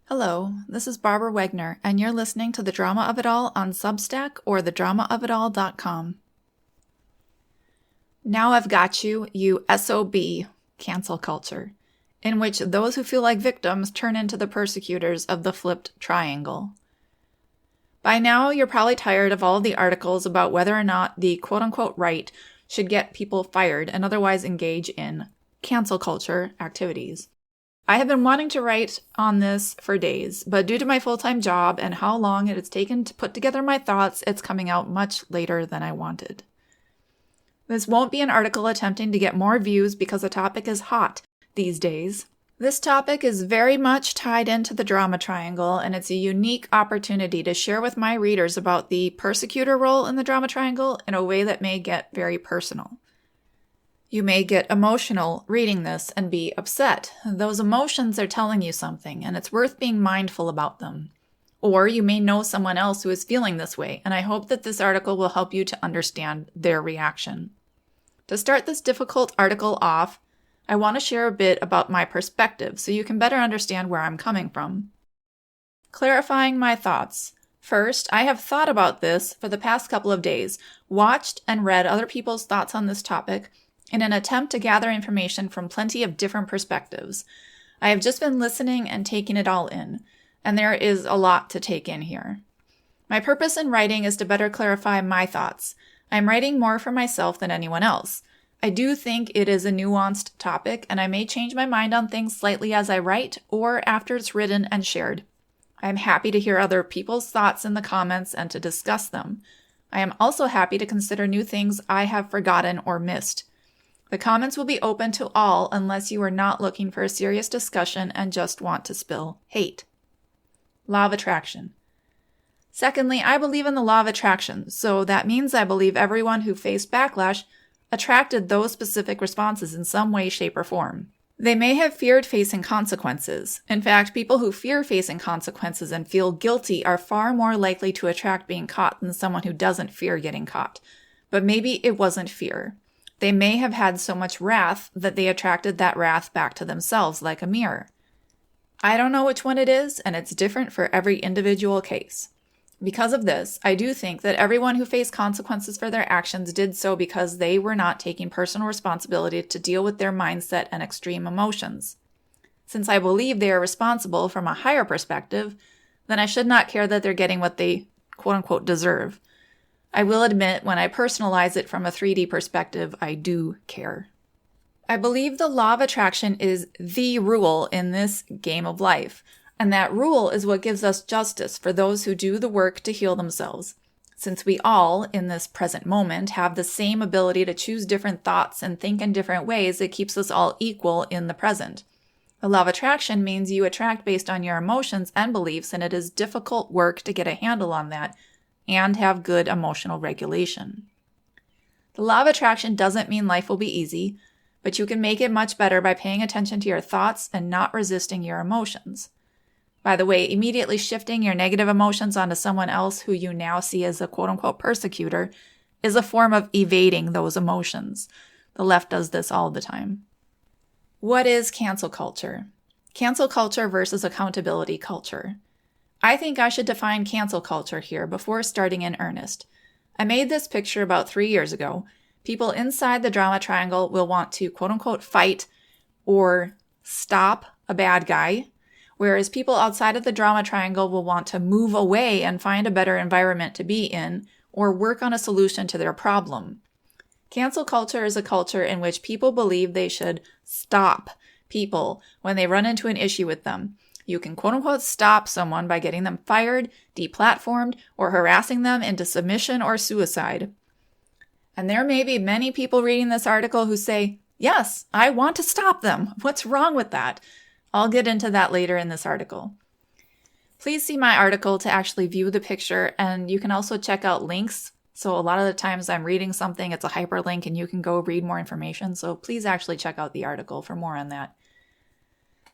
Hello, this is Barbara Wegner, and you're listening to The Drama of It All on Substack or thedramaofitall.com. Now I've got you, you SOB, cancel culture, in which those who feel like victims turn into the persecutors of the flipped triangle. By now, you're probably tired of all of the articles about whether or not the quote-unquote right should get people fired and otherwise engage in cancel culture activities. I have been wanting to write on this for days, but due to my full-time job and how long it has taken to put together my thoughts, it's coming out much later than I wanted. This won't be an article attempting to get more views because the topic is hot these days. This topic is very much tied into the drama triangle, and it's a unique opportunity to share with my readers about the persecutor role in the drama triangle in a way that may get very personal. You may get emotional reading this and be upset. Those emotions are telling you something, and it's worth being mindful about them. Or you may know someone else who is feeling this way, and I hope that this article will help you to understand their reaction. To start this difficult article off, I want to share a bit about my perspective so you can better understand where I'm coming from. Clarifying my thoughts. First, I have thought about this for the past couple of days, watched and read other people's thoughts on this topic, in an attempt to gather information from plenty of different perspectives. I have just been listening and taking it all in, and there is a lot to take in here. My purpose in writing is to better clarify my thoughts. I'm writing more for myself than anyone else. I do think it is a nuanced topic, and I may change my mind on things slightly as I write or after it's written and shared. I am happy to hear other people's thoughts in the comments and to discuss them. I am also happy to consider new things I have forgotten or missed. The comments will be open to all unless you are not looking for a serious discussion and just want to spill hate. Law of attraction. Secondly, I believe in the law of attraction, so that means I believe everyone who faced backlash attracted those specific responses in some way, shape, or form. They may have feared facing consequences. In fact, people who fear facing consequences and feel guilty are far more likely to attract being caught than someone who doesn't fear getting caught. But maybe it wasn't fear. They may have had so much wrath that they attracted that wrath back to themselves like a mirror. I don't know which one it is, and it's different for every individual case. Because of this, I do think that everyone who faced consequences for their actions did so because they were not taking personal responsibility to deal with their mindset and extreme emotions. Since I believe they are responsible from a higher perspective, then I should not care that they're getting what they quote-unquote deserve. I will admit, when I personalize it from a 3D perspective, I do care. I believe the law of attraction is the rule in this game of life, and that rule is what gives us justice for those who do the work to heal themselves. Since we all, in this present moment, have the same ability to choose different thoughts and think in different ways, it keeps us all equal in the present. The law of attraction means you attract based on your emotions and beliefs, and it is difficult work to get a handle on that and have good emotional regulation. The law of attraction doesn't mean life will be easy, but you can make it much better by paying attention to your thoughts and not resisting your emotions. By the way, immediately shifting your negative emotions onto someone else who you now see as a quote-unquote persecutor is a form of evading those emotions. The left does this all the time. What is cancel culture? Cancel culture versus accountability culture. I think I should define cancel culture here before starting in earnest. I made this picture about 3 years ago. People inside the drama triangle will want to quote-unquote fight or stop a bad guy, whereas people outside of the drama triangle will want to move away and find a better environment to be in or work on a solution to their problem. Cancel culture is a culture in which people believe they should stop people when they run into an issue with them. You can quote-unquote stop someone by getting them fired, deplatformed, or harassing them into submission or suicide. And there may be many people reading this article who say, yes, I want to stop them. What's wrong with that? I'll get into that later in this article. Please see my article to actually view the picture, and you can also check out links. So a lot of the times I'm reading something, it's a hyperlink, and you can go read more information. So please actually check out the article for more on that.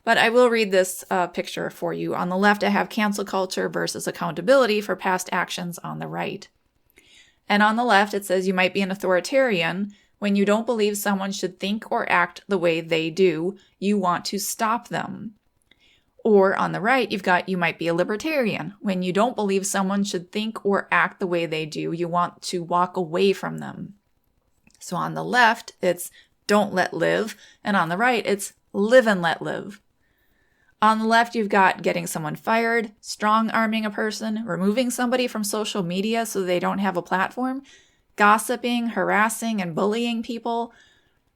But I will read this picture for you. On the left, I have cancel culture versus accountability for past actions on the right. And on the left, it says you might be an authoritarian when you don't believe someone should think or act the way they do. You want to stop them. Or on the right, you've got you might be a libertarian. When you don't believe someone should think or act the way they do, you want to walk away from them. So on the left, it's don't let live. And on the right, it's live and let live. On the left, you've got getting someone fired, strong-arming a person, removing somebody from social media so they don't have a platform, gossiping, harassing, and bullying people.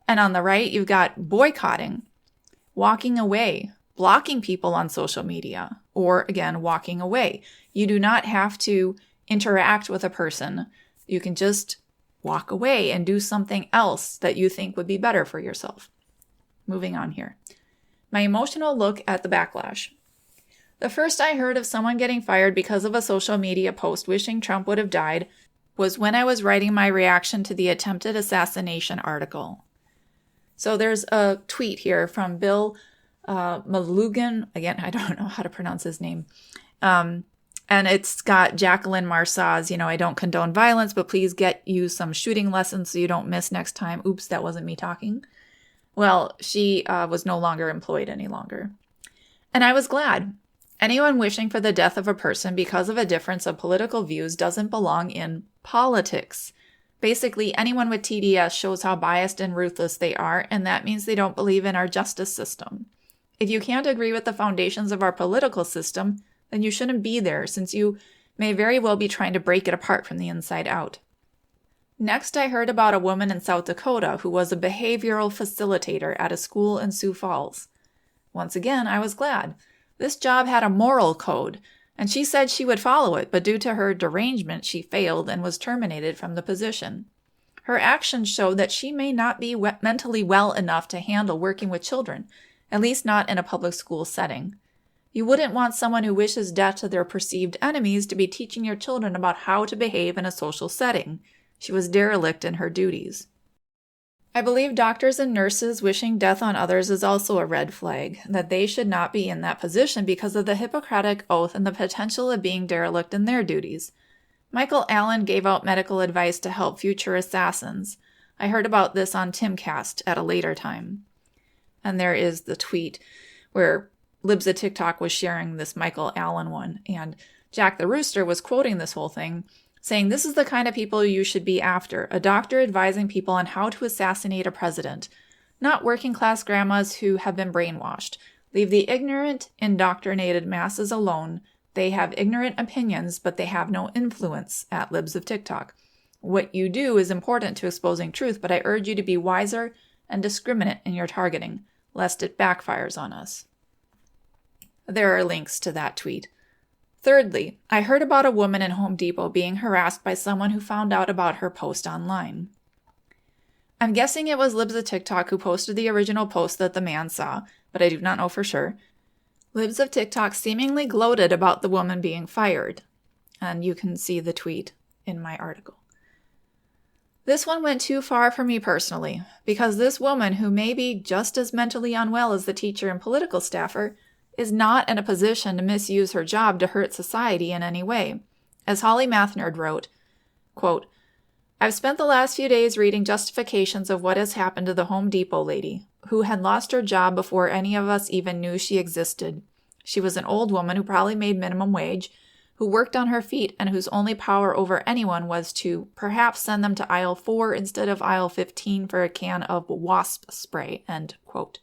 And on the right, you've got boycotting, walking away, blocking people on social media, or again, walking away. You do not have to interact with a person. You can just walk away and do something else that you think would be better for yourself. Moving on here. My emotional look at the backlash. The first I heard of someone getting fired because of a social media post wishing Trump would have died was when I was writing my reaction to the attempted assassination article. So there's a tweet here from Bill Malugan. Again, I don't know how to pronounce his name. And it's got Jacqueline Marsaz, I don't condone violence, but please get you some shooting lessons so you don't miss next time. Oops, that wasn't me talking. Well, she was no longer employed any longer. And I was glad. Anyone wishing for the death of a person because of a difference of political views doesn't belong in politics. Basically, anyone with TDS shows how biased and ruthless they are, and that means they don't believe in our justice system. If you can't agree with the foundations of our political system, then you shouldn't be there, since you may very well be trying to break it apart from the inside out. Next, I heard about a woman in South Dakota who was a behavioral facilitator at a school in Sioux Falls. Once again, I was glad. This job had a moral code, and she said she would follow it, but due to her derangement, she failed and was terminated from the position. Her actions showed that she may not be mentally well enough to handle working with children, at least not in a public school setting. You wouldn't want someone who wishes death to their perceived enemies to be teaching your children about how to behave in a social setting. She was derelict in her duties. I believe doctors and nurses wishing death on others is also a red flag, that they should not be in that position because of the Hippocratic Oath and the potential of being derelict in their duties. Michael Allen gave out medical advice to help future assassins. I heard about this on Timcast at a later time. And there is the tweet where Libs of TikTok was sharing this Michael Allen one, and Jack the Rooster was quoting this whole thing, saying this is the kind of people you should be after, a doctor advising people on how to assassinate a president, not working-class grandmas who have been brainwashed. Leave the ignorant, indoctrinated masses alone. They have ignorant opinions, but they have no influence at Libs of TikTok. What you do is important to exposing truth, but I urge you to be wiser and discriminate in your targeting, lest it backfires on us. There are links to that tweet. Thirdly, I heard about a woman in Home Depot being harassed by someone who found out about her post online. I'm guessing it was Libs of TikTok who posted the original post that the man saw, but I do not know for sure. Libs of TikTok seemingly gloated about the woman being fired, and you can see the tweet in my article. This one went too far for me personally, because this woman, who may be just as mentally unwell as the teacher and political staffer, is not in a position to misuse her job to hurt society in any way. As Holly Mathnerd wrote, quote, I've spent the last few days reading justifications of what has happened to the Home Depot lady, who had lost her job before any of us even knew she existed. She was an old woman who probably made minimum wage, who worked on her feet and whose only power over anyone was to perhaps send them to aisle 4 instead of aisle 15 for a can of wasp spray, end quote.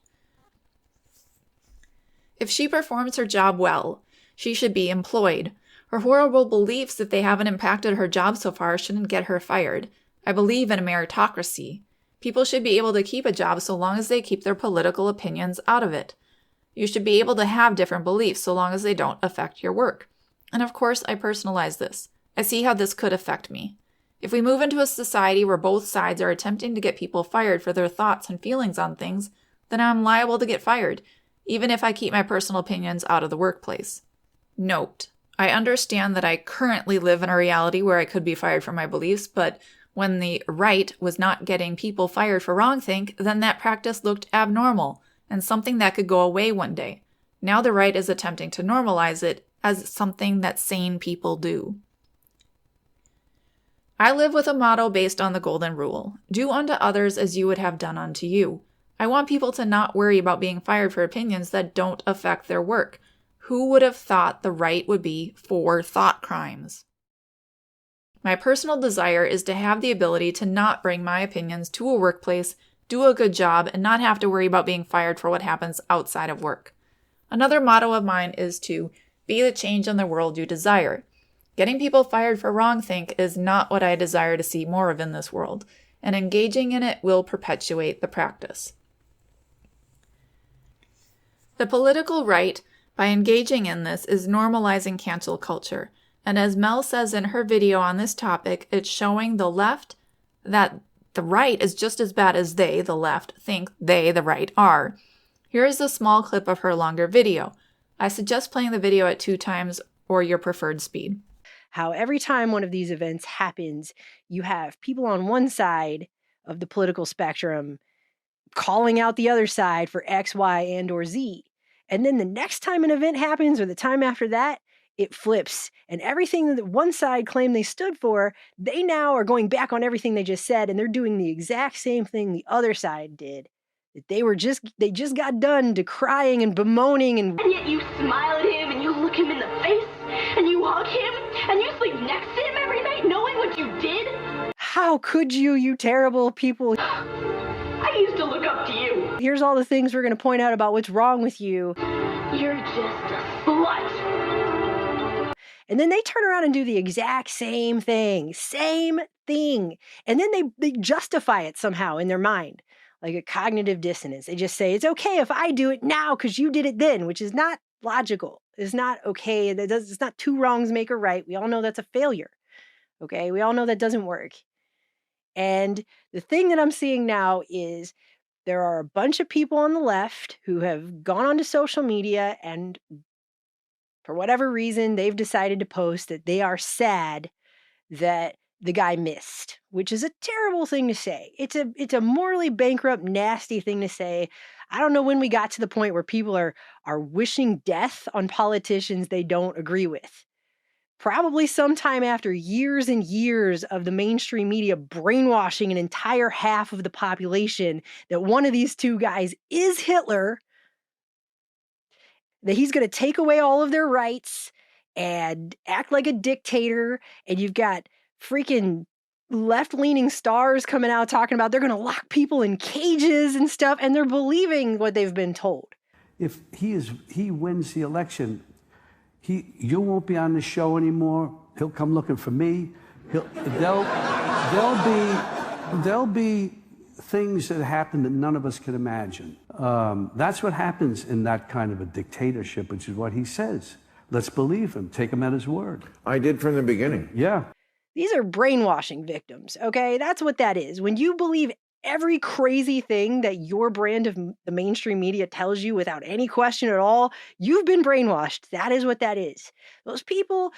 If she performs her job well, she should be employed. Her horrible beliefs, if they haven't impacted her job so far, shouldn't get her fired. I believe in a meritocracy. People should be able to keep a job so long as they keep their political opinions out of it. You should be able to have different beliefs so long as they don't affect your work. And of course, I personalize this. I see how this could affect me. If we move into a society where both sides are attempting to get people fired for their thoughts and feelings on things, then I'm liable to get fired, even if I keep my personal opinions out of the workplace. Note, I understand that I currently live in a reality where I could be fired for my beliefs, but when the right was not getting people fired for wrongthink, then that practice looked abnormal and something that could go away one day. Now the right is attempting to normalize it as something that sane people do. I live with a motto based on the golden rule. Do unto others as you would have done unto you. I want people to not worry about being fired for opinions that don't affect their work. Who would have thought the right would be for thought crimes? My personal desire is to have the ability to not bring my opinions to a workplace, do a good job, and not have to worry about being fired for what happens outside of work. Another motto of mine is to be the change in the world you desire. Getting people fired for wrongthink is not what I desire to see more of in this world, and engaging in it will perpetuate the practice. The political right, by engaging in this, is normalizing cancel culture, and as Mel says in her video on this topic, it's showing the left that the right is just as bad as they, the left, think they, the right, are. Here is a small clip of her longer video. I suggest playing the video at 2 times or your preferred speed. How every time one of these events happens, you have people on one side of the political spectrum calling out the other side for X, Y, and or Z. And then the next time an event happens or the time after that, it flips. And everything that one side claimed they stood for, they now are going back on everything they just said, and they're doing the exact same thing the other side did. That they just got done decrying and bemoaning and yet you smile at him and you look him in the face and you hug him and you sleep next to him every night knowing what you did? How could you terrible people? I used to look up to you. Here's all the things we're going to point out about what's wrong with you. You're just a slut. And then they turn around and do the exact same thing. And then they justify it somehow in their mind. Like a cognitive dissonance. They just say, it's okay if I do it now because you did it then, which is not logical. It's not okay. It's not 2 wrongs make a right. We all know that's a failure. Okay? We all know that doesn't work. And the thing that I'm seeing now is there are a bunch of people on the left who have gone onto social media and for whatever reason, they've decided to post that they are sad that the guy missed, which is a terrible thing to say. It's a morally bankrupt, nasty thing to say. I don't know when we got to the point where people are wishing death on politicians they don't agree with. Probably sometime after years and years of the mainstream media brainwashing an entire half of the population that one of these 2 guys is Hitler, that he's going to take away all of their rights and act like a dictator, and you've got freaking left-leaning stars coming out talking about they're going to lock people in cages and stuff, and they're believing what they've been told. If he wins the election, you won't be on the show anymore. He'll come looking for me. There'll be things that happen that none of us can imagine. That's what happens in that kind of a dictatorship, which is what he says. Let's believe him. Take him at his word. I did from the beginning. Yeah. These are brainwashing victims, okay? That's what that is. When you believe every crazy thing that your brand of the mainstream media tells you without any question at all, you've been brainwashed. That is what that is. Those people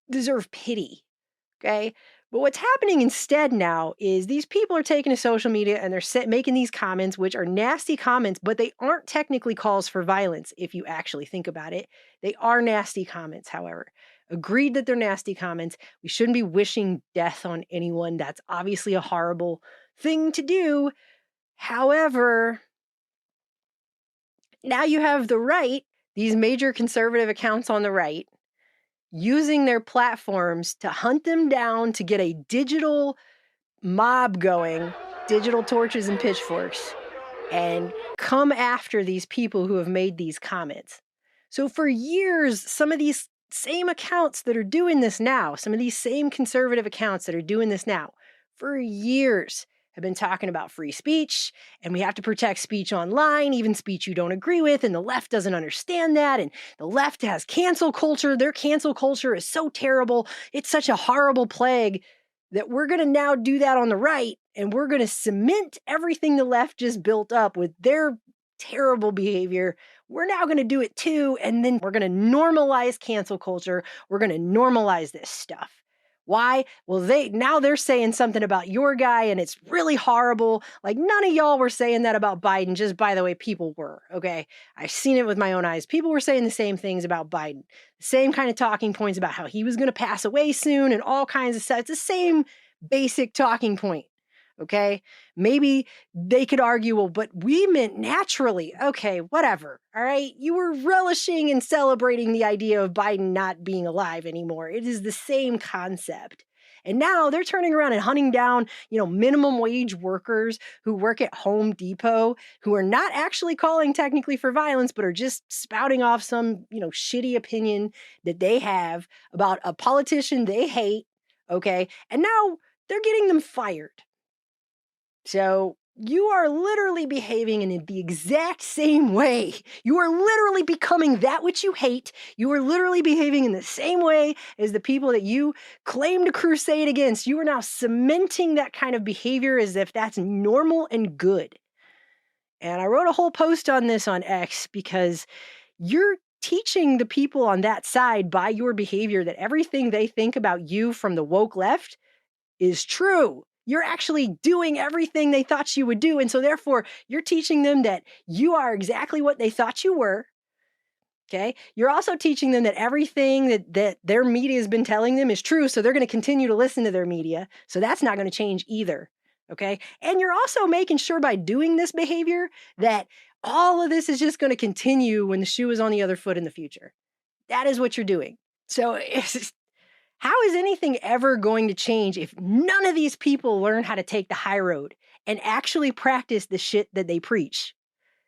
deserve pity, okay? But what's happening instead now is these people are taking to social media and they're making these comments, which are nasty comments, but they aren't technically calls for violence if you actually think about it. They are nasty comments, however. Agreed that they're nasty comments. We shouldn't be wishing death on anyone. That's obviously a horrible thing to do. However, now you have the right, these major conservative accounts on the right, using their platforms to hunt them down, to get a digital mob going, digital torches and pitchforks, and come after these people who have made these comments. So for years, some of these same accounts that are doing this now, some of these same conservative accounts that are doing this now, for years have been talking about free speech, and we have to protect speech online, even speech you don't agree with, and the left doesn't understand that, and the left has cancel culture. Their cancel culture is so terrible. It's such a horrible plague that we're going to now do that on the right, and we're going to cement everything the left just built up with their terrible behavior. We're now going to do it too, and then we're going to normalize cancel culture. We're going to normalize this stuff. Why? Well, they're saying something about your guy, and it's really horrible. Like, none of y'all were saying that about Biden. Just by the way, people were, okay? I've seen it with my own eyes. People were saying the same things about Biden. The same kind of talking points about how he was going to pass away soon and all kinds of stuff. It's the same basic talking point, Okay. Maybe they could argue, well, but we meant naturally. Okay, whatever. All right. You were relishing and celebrating the idea of Biden not being alive anymore. It is the same concept. And now they're turning around and hunting down, minimum wage workers who work at Home Depot, who are not actually calling technically for violence, but are just spouting off some, shitty opinion that they have about a politician they hate. Okay. And now they're getting them fired. So you are literally behaving in the exact same way. You are literally becoming that which you hate. You are literally behaving in the same way as the people that you claim to crusade against. You are now cementing that kind of behavior as if that's normal and good. And I wrote a whole post on this on X because you're teaching the people on that side by your behavior that everything they think about you from the woke left is true. You're actually doing everything they thought you would do. And so therefore, you're teaching them that you are exactly what they thought you were. Okay. You're also teaching them that everything that their media has been telling them is true. So they're going to continue to listen to their media. So that's not going to change either. Okay. And you're also making sure by doing this behavior that all of this is just going to continue when the shoe is on the other foot in the future. That is what you're doing. So how is anything ever going to change if none of these people learn how to take the high road and actually practice the shit that they preach?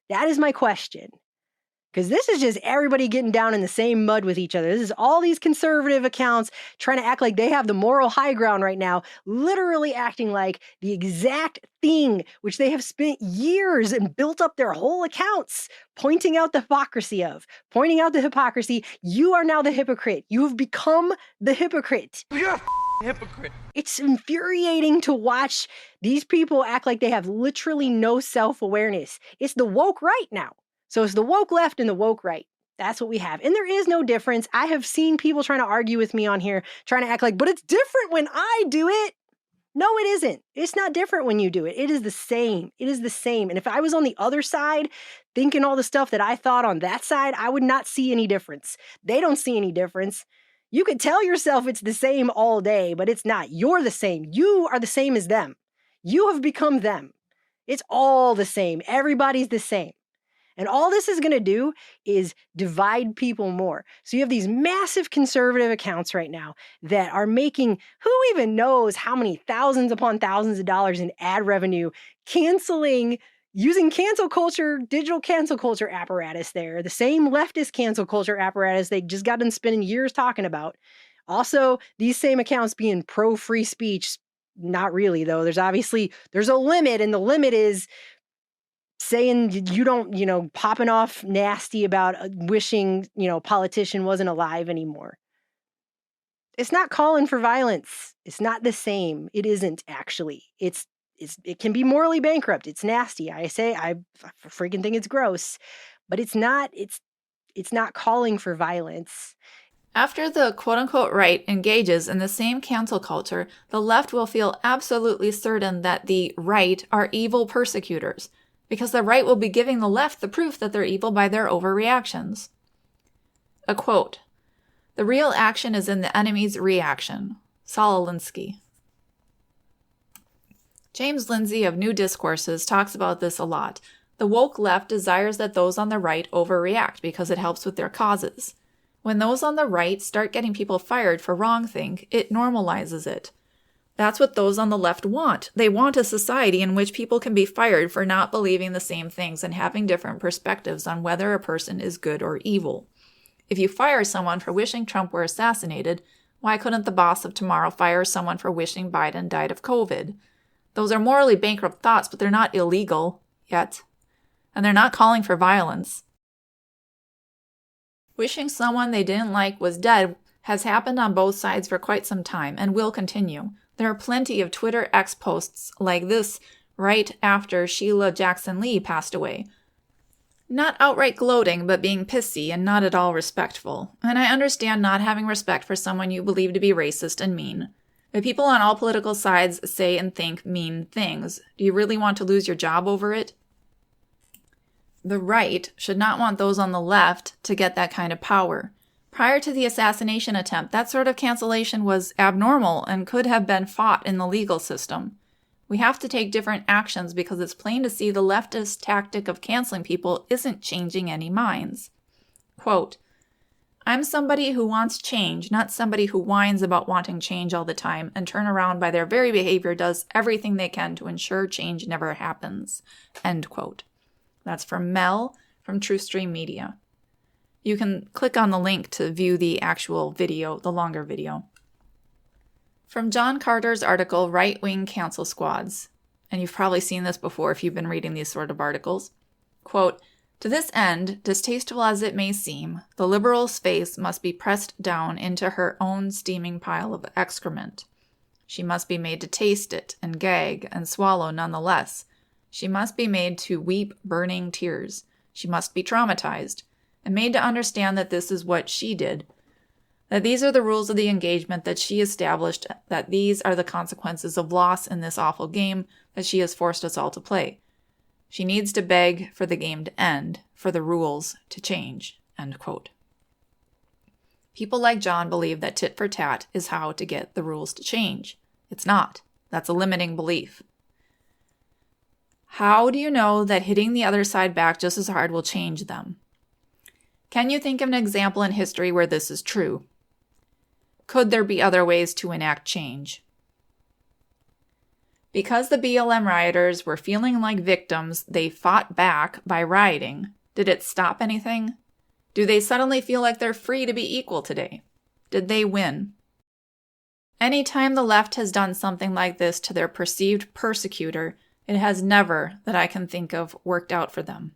That is my question. Because this is just everybody getting down in the same mud with each other. This is all these conservative accounts trying to act like they have the moral high ground right now, literally acting like the exact thing which they have spent years and built up their whole accounts pointing out the hypocrisy of. Pointing out the hypocrisy. You are now the hypocrite. You have become the hypocrite. You're a hypocrite. It's infuriating to watch these people act like they have literally no self-awareness. It's the woke right now. So it's the woke left and the woke right. That's what we have. And there is no difference. I have seen people trying to argue with me on here, trying to act like, but it's different when I do it. No, it isn't. It's not different when you do it. It is the same. It is the same. And if I was on the other side, thinking all the stuff that I thought on that side, I would not see any difference. They don't see any difference. You could tell yourself it's the same all day, but it's not. You're the same. You are the same as them. You have become them. It's all the same. Everybody's the same. And all this is going to do is divide people more. So you have these massive conservative accounts right now that are making, who even knows how many thousands upon thousands of dollars in ad revenue, using cancel culture, digital cancel culture apparatus there, the same leftist cancel culture apparatus they just got done spending years talking about. Also, these same accounts being pro-free speech. Not really, though. There's a limit, and the limit is saying you don't, popping off nasty about wishing, politician wasn't alive anymore. It's not calling for violence. It's not the same. It isn't actually. It can be morally bankrupt. It's nasty. I freaking think it's gross, but it's not calling for violence. After the quote-unquote right engages in the same cancel culture, the left will feel absolutely certain that the right are evil persecutors, because the right will be giving the left the proof that they're evil by their overreactions. A quote, "The real action is in the enemy's reaction." Saul Alinsky. James Lindsay of New Discourses talks about this a lot. The woke left desires that those on the right overreact because it helps with their causes. When those on the right start getting people fired for wrongthink, it normalizes it. That's what those on the left want. They want a society in which people can be fired for not believing the same things and having different perspectives on whether a person is good or evil. If you fire someone for wishing Trump were assassinated, why couldn't the boss of tomorrow fire someone for wishing Biden died of COVID? Those are morally bankrupt thoughts, but they're not illegal yet. And they're not calling for violence. Wishing someone they didn't like was dead has happened on both sides for quite some time and will continue. There are plenty of Twitter X posts like this right after Sheila Jackson Lee passed away. Not outright gloating, but being pissy and not at all respectful. And I understand not having respect for someone you believe to be racist and mean. But people on all political sides say and think mean things. Do you really want to lose your job over it? The right should not want those on the left to get that kind of power. Prior to the assassination attempt, that sort of cancellation was abnormal and could have been fought in the legal system. We have to take different actions because it's plain to see the leftist tactic of canceling people isn't changing any minds. Quote, I'm somebody who wants change, not somebody who whines about wanting change all the time and turn around by their very behavior does everything they can to ensure change never happens. End quote. That's from Mel from TrueStream Media. You can click on the link to view the actual video, the longer video. From John Carter's article, Right-Wing Cancel Squads, and you've probably seen this before if you've been reading these sort of articles. Quote, to this end, distasteful as it may seem, the liberal's face must be pressed down into her own steaming pile of excrement. She must be made to taste it and gag and swallow nonetheless. She must be made to weep burning tears. She must be traumatized and made to understand that this is what she did, that these are the rules of the engagement that she established, that these are the consequences of loss in this awful game that she has forced us all to play. She needs to beg for the game to end, for the rules to change. End quote. People like John believe that tit for tat is how to get the rules to change. It's not. That's a limiting belief. How do you know that hitting the other side back just as hard will change them? Can you think of an example in history where this is true? Could there be other ways to enact change? Because the BLM rioters were feeling like victims, they fought back by rioting. Did it stop anything? Do they suddenly feel like they're free to be equal today? Did they win? Anytime the left has done something like this to their perceived persecutor, it has never, that I can think of, worked out for them.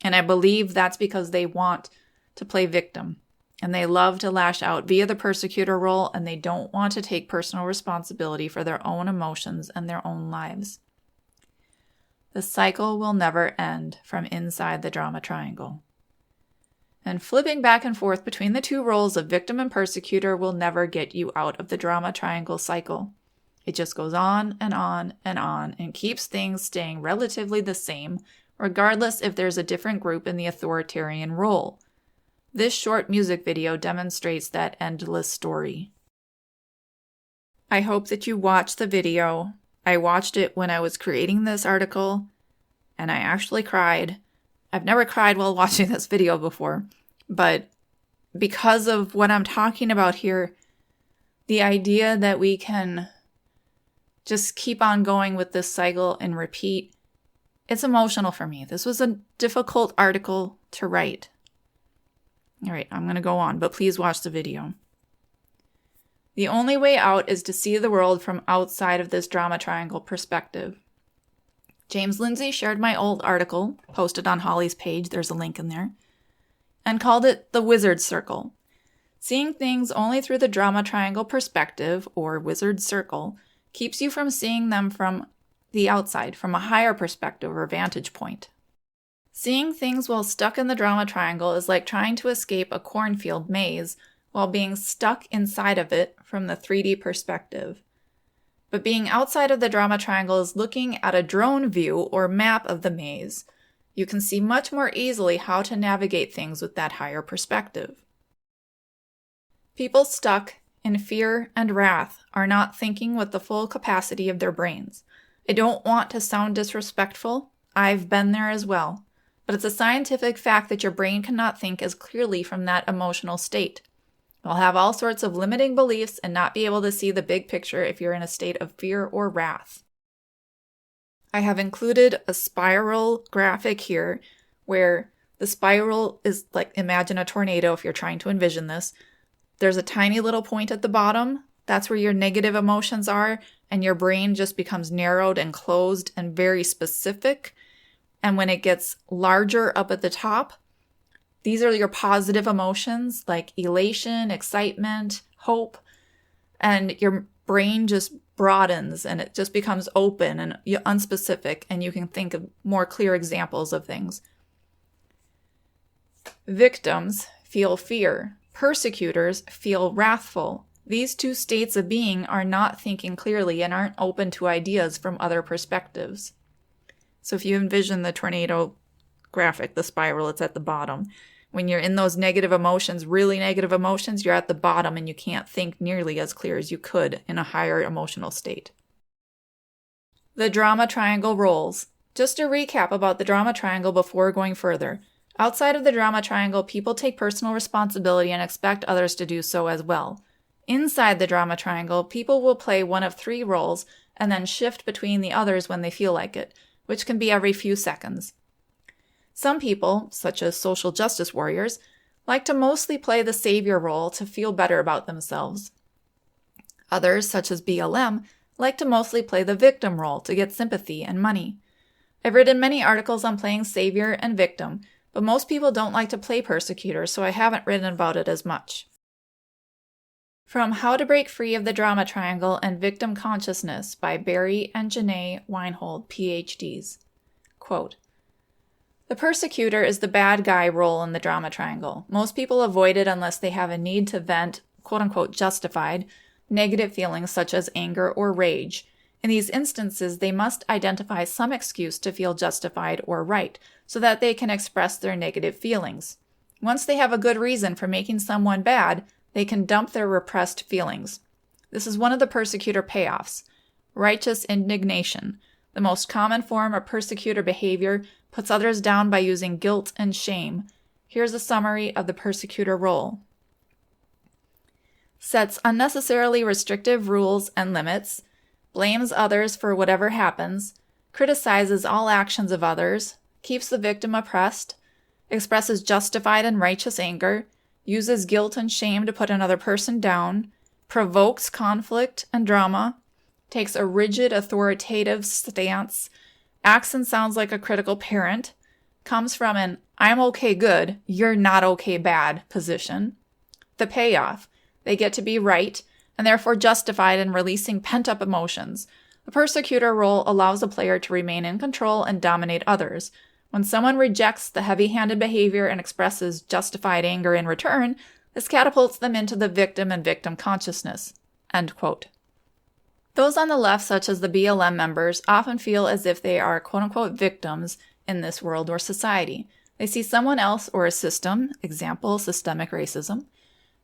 And I believe that's because they want to play victim. And they love to lash out via the persecutor role, and they don't want to take personal responsibility for their own emotions and their own lives. The cycle will never end from inside the drama triangle. And flipping back and forth between the two roles of victim and persecutor will never get you out of the drama triangle cycle. It just goes on and on and on and keeps things staying relatively the same, regardless if there's a different group in the authoritarian role. This short music video demonstrates that endless story. I hope that you watched the video. I watched it when I was creating this article, and I actually cried. I've never cried while watching this video before, but because of what I'm talking about here, the idea that we can just keep on going with this cycle and repeat, it's emotional for me. This was a difficult article to write. All right, I'm going to go on, but please watch the video. The only way out is to see the world from outside of this drama triangle perspective. James Lindsay shared my old article, posted on Holly's page, there's a link in there, and called it the Wizard Circle. Seeing things only through the drama triangle perspective, or Wizard Circle, keeps you from seeing them from the outside, from a higher perspective or vantage point. Seeing things while stuck in the drama triangle is like trying to escape a cornfield maze while being stuck inside of it from the 3D perspective. But being outside of the drama triangle is looking at a drone view or map of the maze. You can see much more easily how to navigate things with that higher perspective. People stuck in fear and wrath are not thinking with the full capacity of their brains. I don't want to sound disrespectful. I've been there as well. But it's a scientific fact that your brain cannot think as clearly from that emotional state. You'll have all sorts of limiting beliefs and not be able to see the big picture if you're in a state of fear or wrath. I have included a spiral graphic here where the spiral is like, imagine a tornado if you're trying to envision this. There's a tiny little point at the bottom. That's where your negative emotions are, and your brain just becomes narrowed and closed and very specific. And when it gets larger up at the top, these are your positive emotions like elation, excitement, hope, and your brain just broadens and it just becomes open and unspecific, and you can think of more clear examples of things. Victims feel fear. Persecutors feel wrathful. These two states of being are not thinking clearly and aren't open to ideas from other perspectives. So if you envision the tornado graphic, the spiral, it's at the bottom. When you're in those negative emotions, really negative emotions, you're at the bottom and you can't think nearly as clear as you could in a higher emotional state. The drama triangle roles. Just a recap about the drama triangle before going further. Outside of the drama triangle, people take personal responsibility and expect others to do so as well. Inside the drama triangle, people will play one of 3 roles and then shift between the others when they feel like it, which can be every few seconds. Some people, such as social justice warriors, like to mostly play the savior role to feel better about themselves. Others, such as BLM, like to mostly play the victim role to get sympathy and money. I've written many articles on playing savior and victim, but most people don't like to play persecutor, so I haven't written about it as much. From How to Break Free of the Drama Triangle and Victim Consciousness by Barry and Janae Weinhold, PhDs. Quote, the persecutor is the bad guy role in the drama triangle. Most people avoid it unless they have a need to vent, quote-unquote justified, negative feelings such as anger or rage. In these instances, they must identify some excuse to feel justified or right, so that they can express their negative feelings. Once they have a good reason for making someone bad, they can dump their repressed feelings. This is one of the persecutor payoffs. Righteous indignation. The most common form of persecutor behavior puts others down by using guilt and shame. Here's a summary of the persecutor role. Sets unnecessarily restrictive rules and limits, blames others for whatever happens, criticizes all actions of others, keeps the victim oppressed, expresses justified and righteous anger, uses guilt and shame to put another person down, provokes conflict and drama, takes a rigid authoritative stance, acts and sounds like a critical parent, comes from an I'm okay good, you're not okay bad position. The payoff. They get to be right, and therefore justified in releasing pent-up emotions. The persecutor role allows a player to remain in control and dominate others. When someone rejects the heavy-handed behavior and expresses justified anger in return, this catapults them into the victim and victim consciousness. End quote. Those on the left, such as the BLM members, often feel as if they are quote-unquote victims in this world or society. They see someone else or a system, example, systemic racism,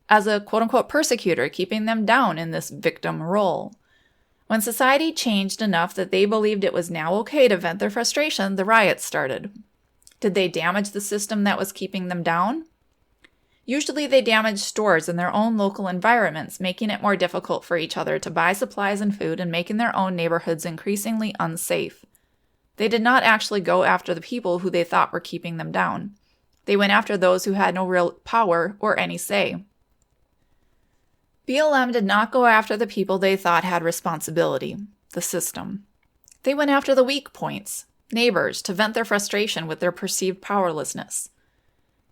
as a quote-unquote persecutor, keeping them down in this victim role. When society changed enough that they believed it was now okay to vent their frustration, the riots started. Did they damage the system that was keeping them down? Usually they damaged stores in their own local environments, making it more difficult for each other to buy supplies and food and making their own neighborhoods increasingly unsafe. They did not actually go after the people who they thought were keeping them down. They went after those who had no real power or any say. BLM did not go after the people they thought had responsibility, the system. They went after the weak points, neighbors, to vent their frustration with their perceived powerlessness.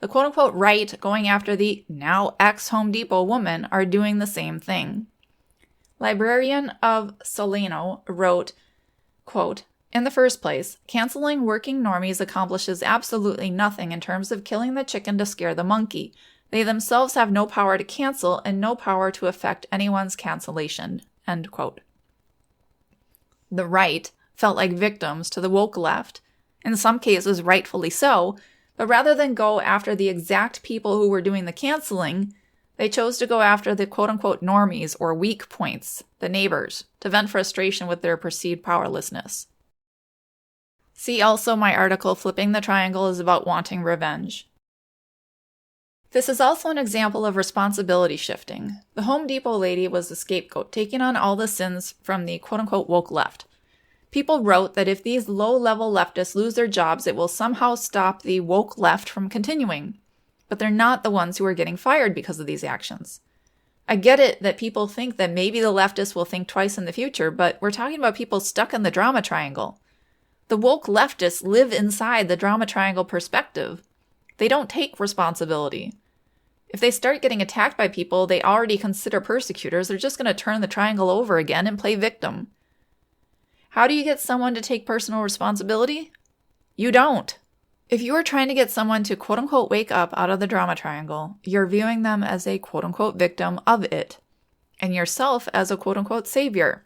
The quote-unquote right going after the now ex-Home Depot woman are doing the same thing. Librarian of Solano wrote, quote, in the first place, canceling working normies accomplishes absolutely nothing in terms of killing the chicken to scare the monkey. They themselves have no power to cancel and no power to affect anyone's cancellation. End quote. The right felt like victims to the woke left, in some cases rightfully so, but rather than go after the exact people who were doing the canceling, they chose to go after the quote-unquote normies or weak points, the neighbors, to vent frustration with their perceived powerlessness. See also my article, Flipping the Triangle is about wanting revenge. This is also an example of responsibility shifting. The Home Depot lady was the scapegoat, taking on all the sins from the quote-unquote woke left. People wrote that if these low-level leftists lose their jobs, it will somehow stop the woke left from continuing. But they're not the ones who are getting fired because of these actions. I get it that people think that maybe the leftists will think twice in the future, but we're talking about people stuck in the drama triangle. The woke leftists live inside the drama triangle perspective. They don't take responsibility. If they start getting attacked by people they already consider persecutors, they're just going to turn the triangle over again and play victim. How do you get someone to take personal responsibility? You don't. If you are trying to get someone to quote-unquote wake up out of the drama triangle, you're viewing them as a quote-unquote victim of it, and yourself as a quote-unquote savior.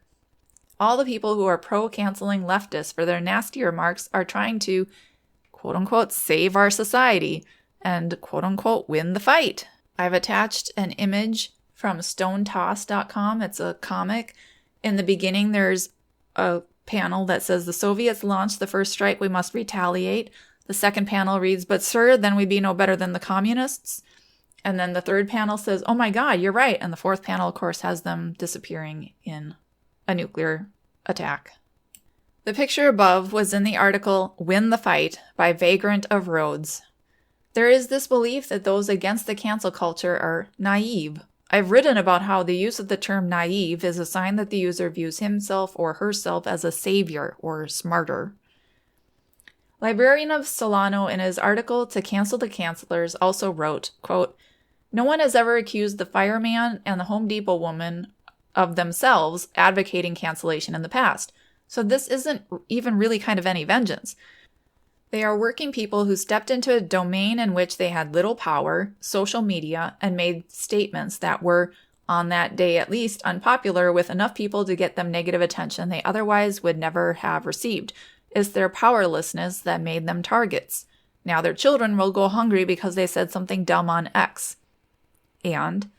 All the people who are pro-canceling leftists for their nasty remarks are trying to quote-unquote save our society and quote-unquote win the fight. I've attached an image from stonetoss.com. It's a comic. In the beginning, there's a panel that says, the Soviets launched the first strike, we must retaliate. The second panel reads, but sir, then we be no better than the communists. And then the third panel says, oh my God, you're right. And the fourth panel, of course, has them disappearing in a nuclear attack. The picture above was in the article Win the Fight by Vagrant of Rhodes. There is this belief that those against the cancel culture are naive. I've written about how the use of the term naive is a sign that the user views himself or herself as a savior or smarter. Librarian of Solano in his article To Cancel the Cancelers also wrote, quote, no one has ever accused the fireman and the Home Depot woman of themselves advocating cancellation in the past. So this isn't even really kind of any vengeance. They are working people who stepped into a domain in which they had little power, social media, and made statements that were, on that day at least, unpopular with enough people to get them negative attention they otherwise would never have received. It's their powerlessness that made them targets. Now their children will go hungry because they said something dumb on X. And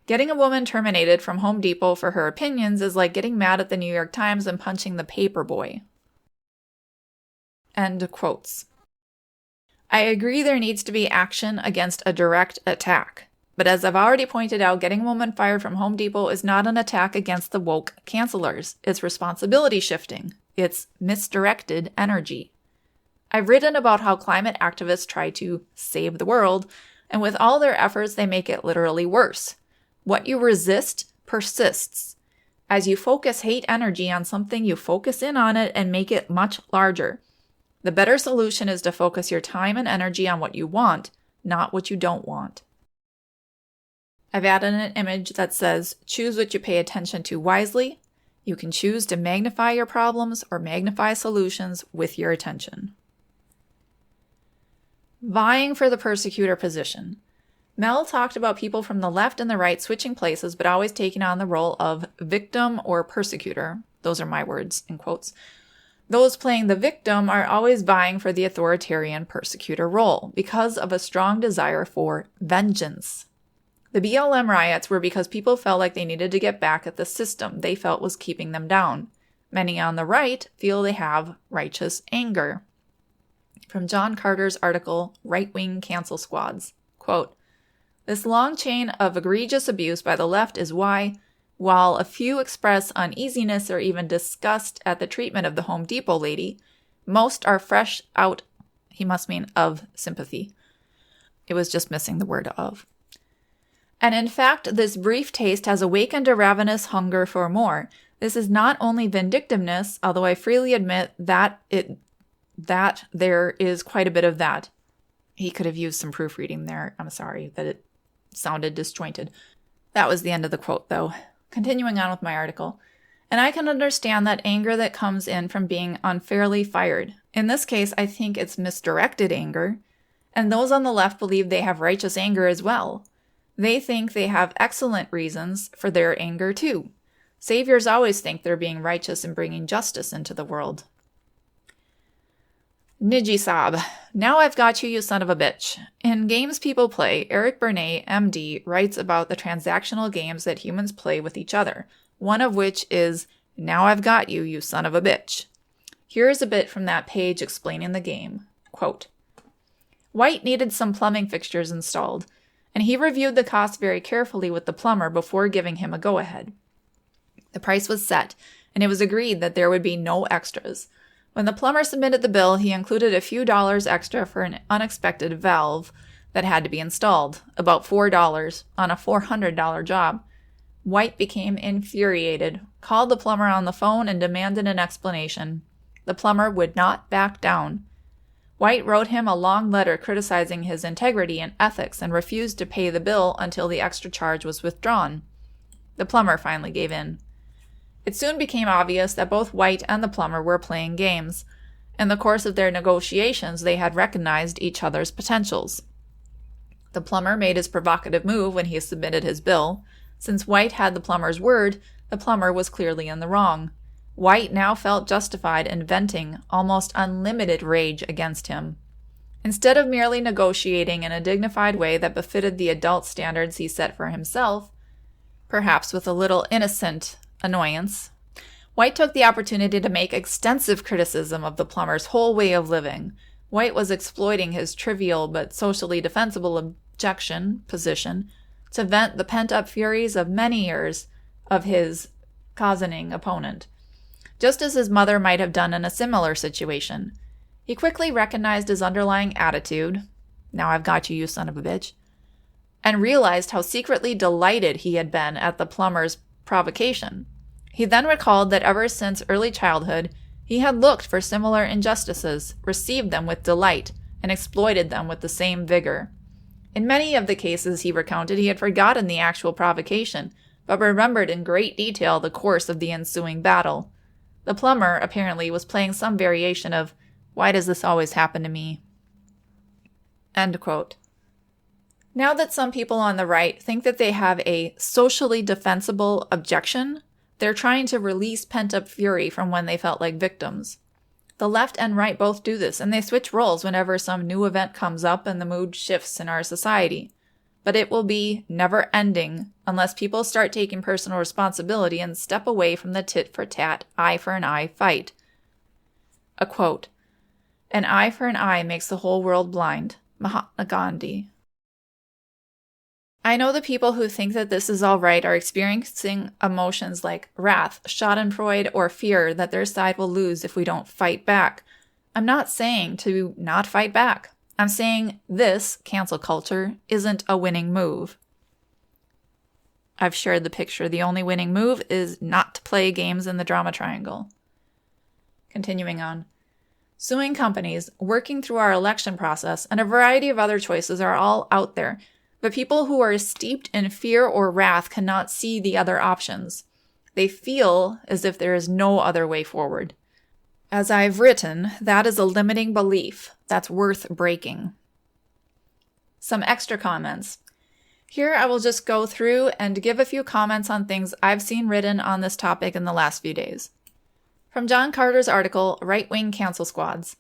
getting a woman terminated from Home Depot for her opinions is like getting mad at the New York Times and punching the paper boy. End quotes. I agree there needs to be action against a direct attack. But as I've already pointed out, getting a woman fired from Home Depot is not an attack against the woke cancelers. It's responsibility shifting. It's misdirected energy. I've written about how climate activists try to save the world, and with all their efforts, they make it literally worse. What you resist persists. As you focus hate energy on something, you focus in on it and make it much larger. The better solution is to focus your time and energy on what you want, not what you don't want. I've added an image that says, choose what you pay attention to wisely. You can choose to magnify your problems or magnify solutions with your attention. Vying for the persecutor position. Mel talked about people from the left and the right switching places, but always taking on the role of victim or persecutor. Those are my words, in quotes. Those playing the victim are always vying for the authoritarian persecutor role because of a strong desire for vengeance. The BLM riots were because people felt like they needed to get back at the system they felt was keeping them down. Many on the right feel they have righteous anger. From John Carter's article, Right-Wing Cancel Squads, quote, this long chain of egregious abuse by the left is why, while a few express uneasiness or even disgust at the treatment of the Home Depot lady, most are fresh out, he must mean of sympathy. It was just missing the word of. And in fact, this brief taste has awakened a ravenous hunger for more. This is not only vindictiveness, although I freely admit that there is quite a bit of that. He could have used some proofreading there. I'm sorry that it sounded disjointed. That was the end of the quote, though. Continuing on with my article. And I can understand that anger that comes in from being unfairly fired. In this case, I think it's misdirected anger. And those on the left believe they have righteous anger as well. They think they have excellent reasons for their anger too. Saviors always think they're being righteous and bringing justice into the world. Niji-Sob. Now I've got you, you son of a bitch. In Games People Play, Eric Bernay, MD, writes about the transactional games that humans play with each other, one of which is, Now I've got you, you son of a bitch. Here is a bit from that page explaining the game. Quote, White needed some plumbing fixtures installed, and he reviewed the cost very carefully with the plumber before giving him a go-ahead. The price was set, and it was agreed that there would be no extras. When the plumber submitted the bill, he included a few dollars extra for an unexpected valve that had to be installed, about $4 on a $400 job. White became infuriated, called the plumber on the phone, and demanded an explanation. The plumber would not back down. White wrote him a long letter criticizing his integrity and ethics and refused to pay the bill until the extra charge was withdrawn. The plumber finally gave in. It soon became obvious that both White and the plumber were playing games. In the course of their negotiations, they had recognized each other's potentials. The plumber made his provocative move when he submitted his bill. Since White had the plumber's word, the plumber was clearly in the wrong. White now felt justified in venting almost unlimited rage against him. Instead of merely negotiating in a dignified way that befitted the adult standards he set for himself, perhaps with a little innocent annoyance, White took the opportunity to make extensive criticism of the plumber's whole way of living. White was exploiting his trivial but socially defensible position to vent the pent-up furies of many years of his cozening opponent, just as his mother might have done in a similar situation. He quickly recognized his underlying attitude, "Now I've got you, you son of a bitch," and realized how secretly delighted he had been at the plumber's provocation. He then recalled that ever since early childhood, he had looked for similar injustices, received them with delight, and exploited them with the same vigor. In many of the cases he recounted, he had forgotten the actual provocation, but remembered in great detail the course of the ensuing battle. The plumber, apparently, was playing some variation of, "Why does this always happen to me?" End quote. Now that some people on the right think that they have a socially defensible objection, they're trying to release pent-up fury from when they felt like victims. The left and right both do this, and they switch roles whenever some new event comes up and the mood shifts in our society. But it will be never-ending unless people start taking personal responsibility and step away from the tit-for-tat, eye-for-an-eye fight. A quote, "An eye for an eye makes the whole world blind." Mahatma Gandhi. I know the people who think that this is all right are experiencing emotions like wrath, schadenfreude, or fear that their side will lose if we don't fight back. I'm not saying to not fight back. I'm saying this, cancel culture, isn't a winning move. I've shared the picture. The only winning move is not to play games in the drama triangle. Continuing on. Suing companies, working through our election process, and a variety of other choices are all out there. But people who are steeped in fear or wrath cannot see the other options. They feel as if there is no other way forward. As I've written, that is a limiting belief that's worth breaking. Some extra comments. Here I will just go through and give a few comments on things I've seen written on this topic in the last few days. From John Carter's article, Right-Wing Cancel Squads.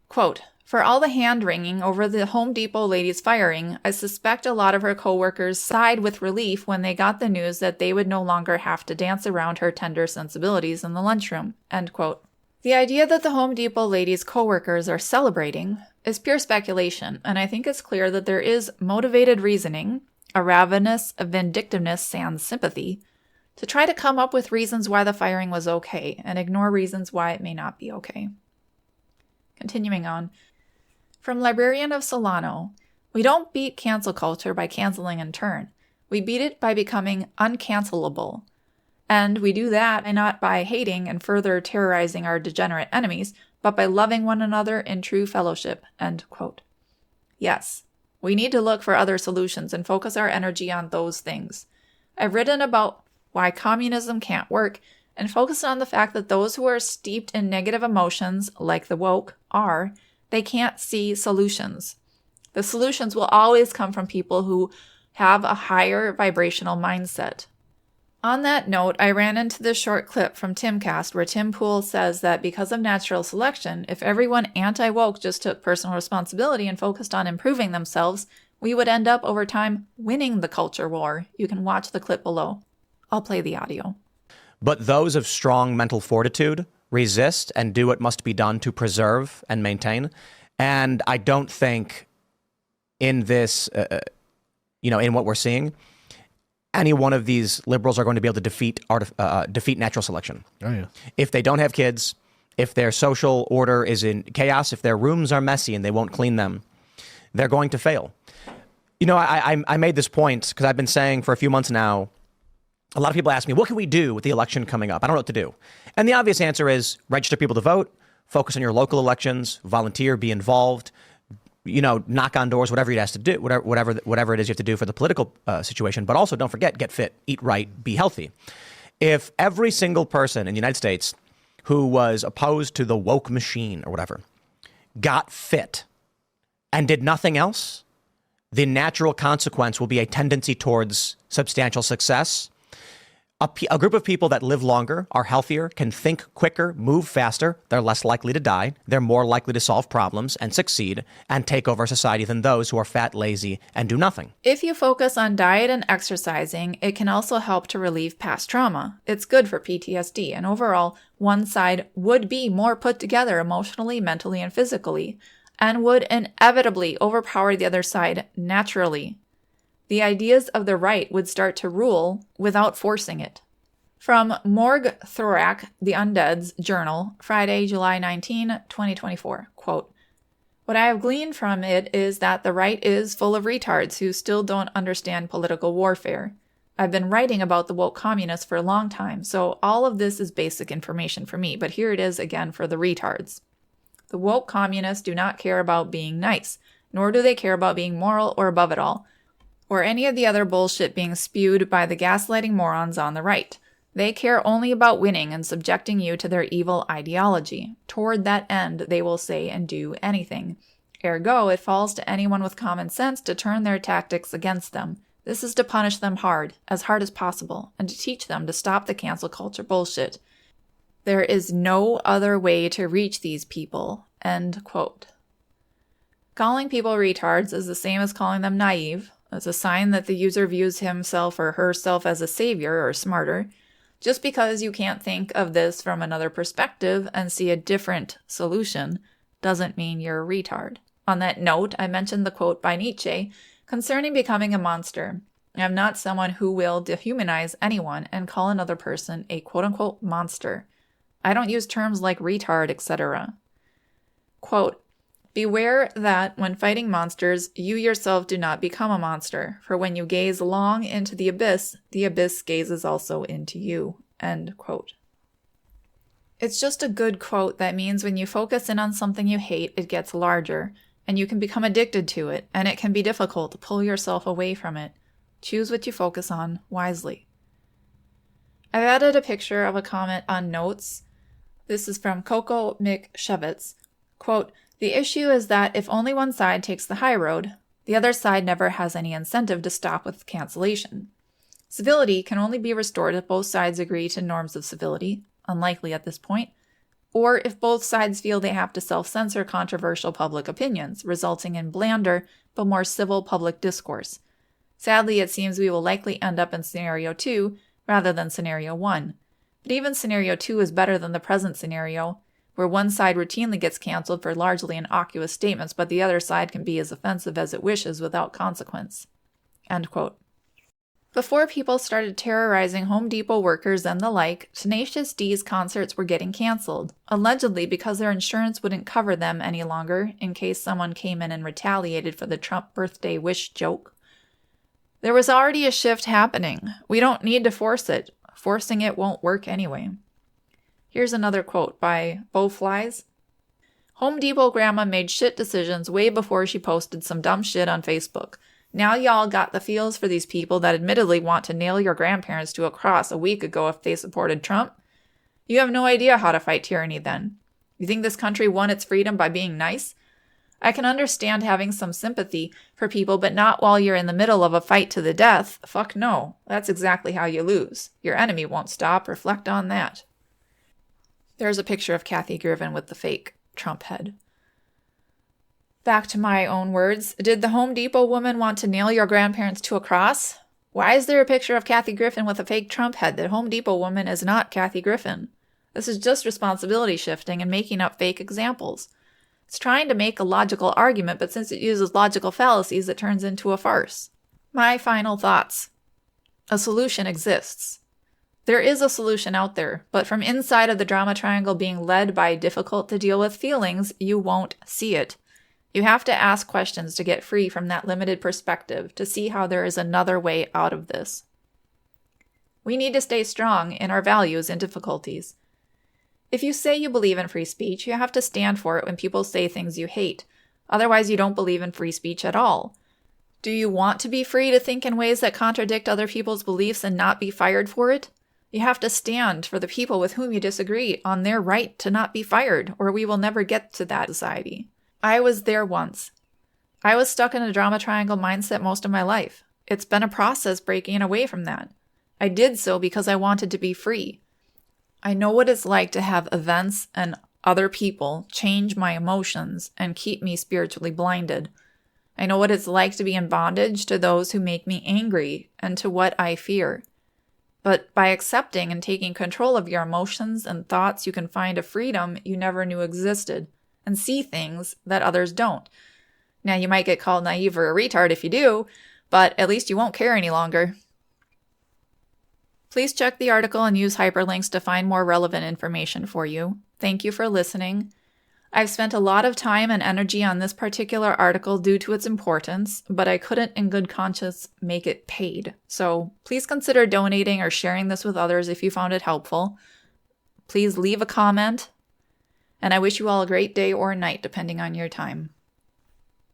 Quote, "For all the hand-wringing over the Home Depot lady's firing, I suspect a lot of her coworkers sighed with relief when they got the news that they would no longer have to dance around her tender sensibilities in the lunchroom." End quote. The idea that the Home Depot lady's coworkers are celebrating is pure speculation, and I think it's clear that there is motivated reasoning, a ravenous vindictiveness sans sympathy, to try to come up with reasons why the firing was okay and ignore reasons why it may not be okay. Continuing on. From Librarian of Solano, we don't beat cancel culture by canceling in turn. We beat it by becoming uncancelable. And we do that not by hating and further terrorizing our degenerate enemies, but by loving one another in true fellowship. End quote. Yes, we need to look for other solutions and focus our energy on those things. I've written about why communism can't work and focused on the fact that those who are steeped in negative emotions, like the woke, they can't see solutions. The solutions will always come from people who have a higher vibrational mindset. On that note, I ran into this short clip from Timcast where Tim Pool says that because of natural selection, if everyone anti-woke just took personal responsibility and focused on improving themselves, we would end up over time winning the culture war. You can watch the clip below. I'll play the audio. But those of strong mental fortitude resist and do what must be done to preserve and maintain. And I don't think in this, in what we're seeing, any one of these liberals are going to be able to defeat natural selection. Oh, yeah. If they don't have kids, if their social order is in chaos, if their rooms are messy and they won't clean them, they're going to fail. I made this point because I've been saying for a few months now, a lot of people ask me, what can we do with the election coming up? I don't know what to do. And the obvious answer is register people to vote, focus on your local elections, volunteer, be involved, knock on doors, whatever it has to do, whatever it is you have to do for the political situation. But also don't forget, get fit, eat right, be healthy. If every single person in the United States who was opposed to the woke machine or whatever got fit and did nothing else, the natural consequence will be a tendency towards substantial success. A group of people that live longer, are healthier, can think quicker, move faster, they're less likely to die, they're more likely to solve problems and succeed and take over society than those who are fat, lazy, and do nothing. If you focus on diet and exercising, it can also help to relieve past trauma. It's good for PTSD, and overall, one side would be more put together emotionally, mentally, and physically, and would inevitably overpower the other side naturally. The ideas of the right would start to rule without forcing it. From Morg Thorak, The Undead's Journal, Friday, July 19, 2024, quote, "What I have gleaned from it is that the right is full of retards who still don't understand political warfare. I've been writing about the woke communists for a long time, so all of this is basic information for me, but here it is again for the retards. The woke communists do not care about being nice, nor do they care about being moral or above it all, or any of the other bullshit being spewed by the gaslighting morons on the right. They care only about winning and subjecting you to their evil ideology. Toward that end, they will say and do anything. Ergo, it falls to anyone with common sense to turn their tactics against them. This is to punish them hard as possible, and to teach them to stop the cancel culture bullshit. There is no other way to reach these people." End quote. Calling people retards is the same as calling them naive. It's a sign that the user views himself or herself as a savior or smarter. Just because you can't think of this from another perspective and see a different solution doesn't mean you're a retard. On that note, I mentioned the quote by Nietzsche concerning becoming a monster. I'm not someone who will dehumanize anyone and call another person a quote-unquote monster. I don't use terms like retard, etc. Quote, "Beware that when fighting monsters, you yourself do not become a monster, for when you gaze long into the abyss gazes also into you." End quote. It's just a good quote that means when you focus in on something you hate, it gets larger, and you can become addicted to it, and it can be difficult to pull yourself away from it. Choose what you focus on wisely. I've added a picture of a comment on notes. This is from Coco McShevitz. Quote, "The issue is that if only one side takes the high road, the other side never has any incentive to stop with cancellation. Civility can only be restored if both sides agree to norms of civility, unlikely at this point, or if both sides feel they have to self-censor controversial public opinions, resulting in blander but more civil public discourse. Sadly, it seems we will likely end up in scenario 2 rather than scenario 1. But even scenario 2 is better than the present scenario, where one side routinely gets canceled for largely innocuous statements, but the other side can be as offensive as it wishes without consequence." End quote. Before people started terrorizing Home Depot workers and the like, Tenacious D's concerts were getting canceled, allegedly because their insurance wouldn't cover them any longer in case someone came in and retaliated for the Trump birthday wish joke. There was already a shift happening. We don't need to force it. Forcing it won't work anyway. Here's another quote by Beau Flies. "Home Depot grandma made shit decisions way before she posted some dumb shit on Facebook. Now y'all got the feels for these people that admittedly want to nail your grandparents to a cross a week ago if they supported Trump? You have no idea how to fight tyranny then. You think this country won its freedom by being nice? I can understand having some sympathy for people, but not while you're in the middle of a fight to the death. Fuck no. That's exactly how you lose. Your enemy won't stop. Reflect on that." There's a picture of Kathy Griffin with the fake Trump head. Back to my own words. Did the Home Depot woman want to nail your grandparents to a cross? Why is there a picture of Kathy Griffin with a fake Trump head? The Home Depot woman is not Kathy Griffin. This is just responsibility shifting and making up fake examples. It's trying to make a logical argument, but since it uses logical fallacies, it turns into a farce. My final thoughts. A solution exists. There is a solution out there, but from inside of the drama triangle being led by difficult-to-deal-with feelings, you won't see it. You have to ask questions to get free from that limited perspective, to see how there is another way out of this. We need to stay strong in our values in difficulties. If you say you believe in free speech, you have to stand for it when people say things you hate. Otherwise, you don't believe in free speech at all. Do you want to be free to think in ways that contradict other people's beliefs and not be fired for it? You have to stand for the people with whom you disagree on their right to not be fired, or we will never get to that society. I was there once. I was stuck in a drama triangle mindset most of my life. It's been a process breaking away from that. I did so because I wanted to be free. I know what it's like to have events and other people change my emotions and keep me spiritually blinded. I know what it's like to be in bondage to those who make me angry and to what I fear. But by accepting and taking control of your emotions and thoughts, you can find a freedom you never knew existed and see things that others don't. Now, you might get called naive or a retard if you do, but at least you won't care any longer. Please check the article and use hyperlinks to find more relevant information for you. Thank you for listening. I've spent a lot of time and energy on this particular article due to its importance, but I couldn't in good conscience make it paid. So please consider donating or sharing this with others if you found it helpful. Please leave a comment, and I wish you all a great day or night depending on your time.